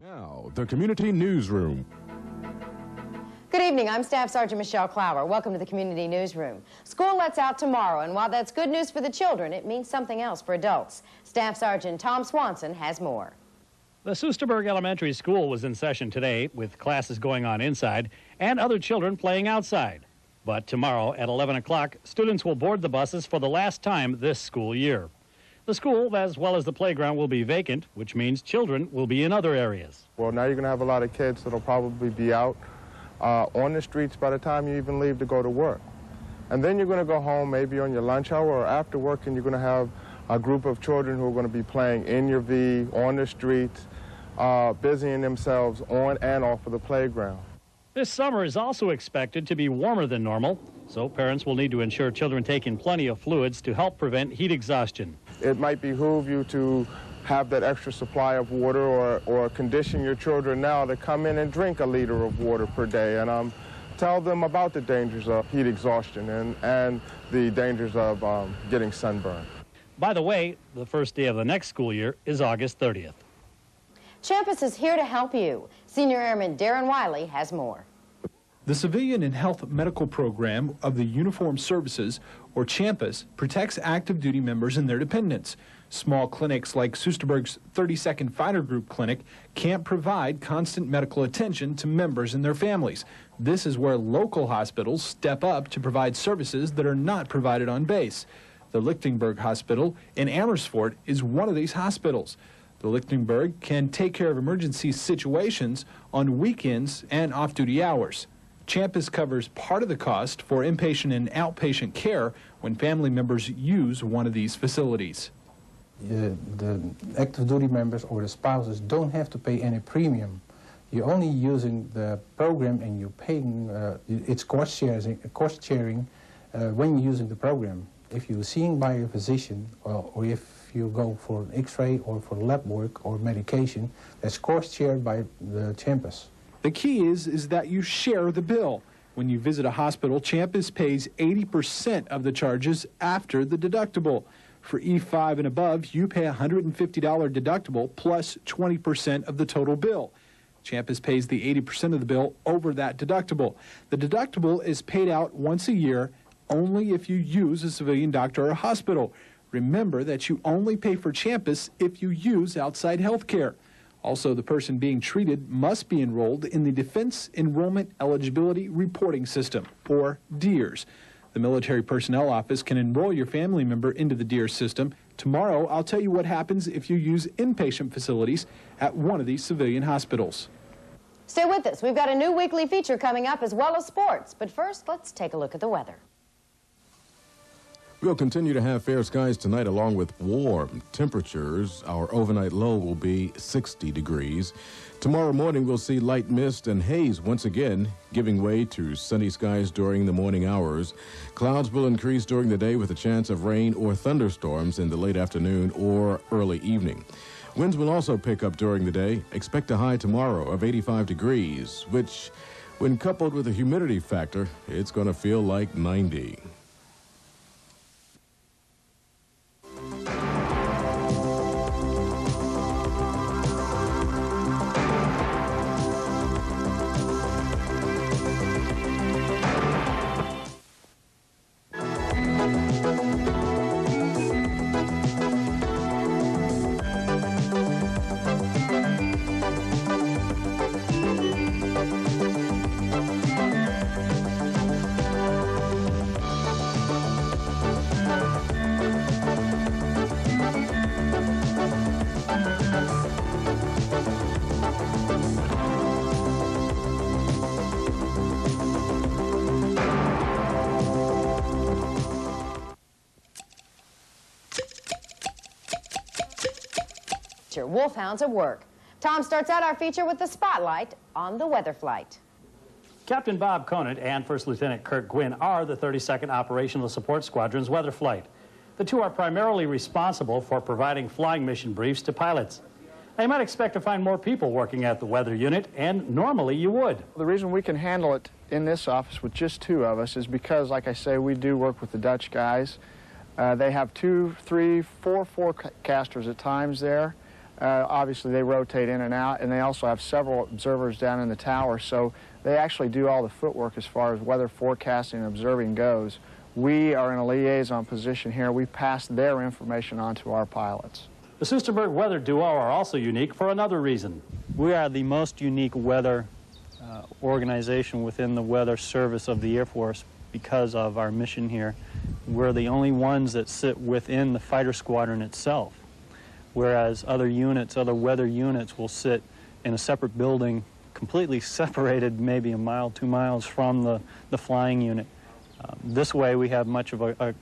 Now, the Community Newsroom. Good evening, I'm Staff Sergeant Michelle Clower. Welcome to the Community Newsroom. School lets out tomorrow, and while that's good news for the children, it means something else for adults. Staff Sergeant Tom Swanson has more. The Soesterberg Elementary School was in session today, with classes going on inside and other children playing outside. But tomorrow at 11 o'clock, students will board the buses for the last time this school year. The school, as well as the playground, will be vacant, which means children will be in other areas. Well, now you're going to have a lot of kids that will probably be out on the streets by the time you even leave to go to work. And then you're going to go home maybe on your lunch hour or after work, and you're going to have a group of children who are going to be playing in your V, on the streets, busying themselves on and off of the playground. This summer is also expected to be warmer than normal, so parents will need to ensure children take in plenty of fluids to help prevent heat exhaustion. It might behoove you to have that extra supply of water or condition your children now to come in and drink a liter of water per day, and tell them about the dangers of heat exhaustion and the dangers of getting sunburned. By the way, the first day of the next school year is August 30th. Champus is here to help you. Senior Airman Darren Wiley has more. The Civilian and Health Medical Program of the Uniformed Services, or Champus, protects active duty members and their dependents. Small clinics like Soesterberg's 32nd Fighter Group Clinic can't provide constant medical attention to members and their families. This is where local hospitals step up to provide services that are not provided on base. The Lichtenberg Hospital in Amersfoort is one of these hospitals. The Lichtenberg can take care of emergency situations on weekends and off-duty hours. Champus covers part of the cost for inpatient and outpatient care when family members use one of these facilities. The active duty members or the spouses don't have to pay any premium. You're only using the program and you're paying, it's cost sharing when you're using the program. If you're seen by a physician or if you go for an x-ray or for lab work or medication, that's cost shared by the Champus. The key is that you share the bill. When you visit a hospital, Champus pays 80% of the charges after the deductible. For E5 and above, you pay a $150 deductible plus 20% of the total bill. Champus pays the 80% of the bill over that deductible. The deductible is paid out once a year only if you use a civilian doctor or hospital. Remember that you only pay for Champus if you use outside health care. Also, the person being treated must be enrolled in the Defense Enrollment Eligibility Reporting System, or DEERS. The Military Personnel Office can enroll your family member into the DEERS system. Tomorrow, I'll tell you what happens if you use inpatient facilities at one of these civilian hospitals. Stay with us. We've got a new weekly feature coming up as well as sports. But first, let's take a look at the weather. We'll continue to have fair skies tonight along with warm temperatures. Our overnight low will be 60 degrees. Tomorrow morning we'll see light mist and haze once again, giving way to sunny skies during the morning hours. Clouds will increase during the day with a chance of rain or thunderstorms in the late afternoon or early evening. Winds will also pick up during the day. Expect a high tomorrow of 85 degrees, which, when coupled with a humidity factor, it's going to feel like 90. Wolfhounds at work. Tom starts out our feature with the spotlight on the weather flight. Captain Bob Conant and First Lieutenant Kirk Gwynn are the 32nd Operational Support Squadron's weather flight. The two are primarily responsible for providing flying mission briefs to pilots. Now, you might expect to find more people working at the weather unit, and normally you would. The reason we can handle it in this office with just two of us is because, like I say, we do work with the Dutch guys. They have 2, 3, 4 forecasters at times there. Obviously, they rotate in and out, and they also have several observers down in the tower, so they actually do all the footwork as far as weather forecasting and observing goes. We are in a liaison position here. We pass their information on to our pilots. The Soesterberg Weather Duo are also unique for another reason. We are the most unique weather organization within the weather service of the Air Force because of our mission here. We're the only ones that sit within the fighter squadron itself, whereas other units, other weather units will sit in a separate building, completely separated, maybe a mile, 2 miles from the flying unit. This way we have much of a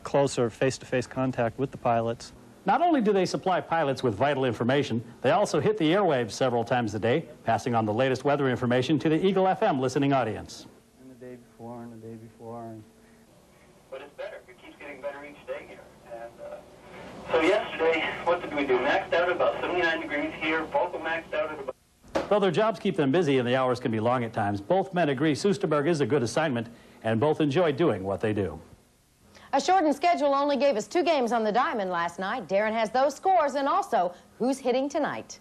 closer face-to-face contact with the pilots. Not only do they supply pilots with vital information, they also hit the airwaves several times a day, passing on the latest weather information to the Eagle FM listening audience. And the day before, and the day before. But it's better. It keeps getting better each day here. And so yesterday, what did we do? Maxed out at about 79 degrees here, vocal maxed out at about... Though their jobs keep them busy and the hours can be long at times, both men agree Soesterberg is a good assignment and both enjoy doing what they do. A shortened schedule only gave us 2 games on the diamond last night. Darren has those scores and also who's hitting tonight.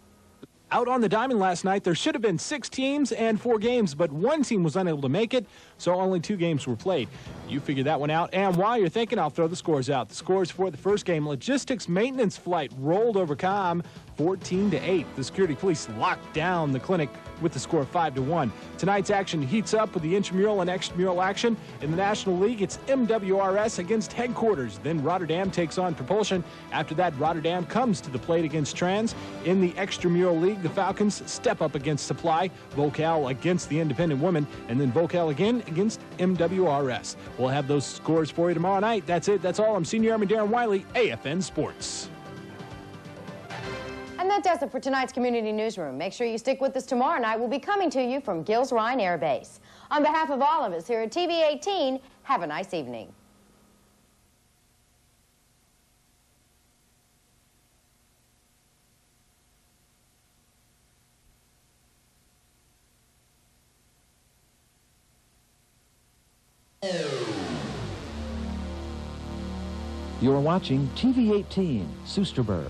Out on the diamond last night, there should have been 6 teams and 4 games, but one team was unable to make it, so only 2 games were played. You figure that one out, and while you're thinking, I'll throw the scores out. The scores for the first game: logistics maintenance flight rolled over COM 14-8. The security police locked down the clinic with the score 5-1. Tonight's action heats up with the intramural and extramural action. In the National League, it's MWRS against Headquarters. Then Rotterdam takes on Propulsion. After that, Rotterdam comes to the plate against Trans. In the extramural league, the Falcons step up against Supply, Vocal against the Independent Women, and then Vocal again against MWRS. We'll have those scores for you tomorrow night. That's it. That's all. I'm Senior Airman Darren Wiley, AFN Sports. And that does it for tonight's Community Newsroom. Make sure you stick with us tomorrow night. We'll be coming to you from Gills Ryan Air Base. On behalf of all of us here at TV 18, have a nice evening. You're watching TV 18, Soesterberg.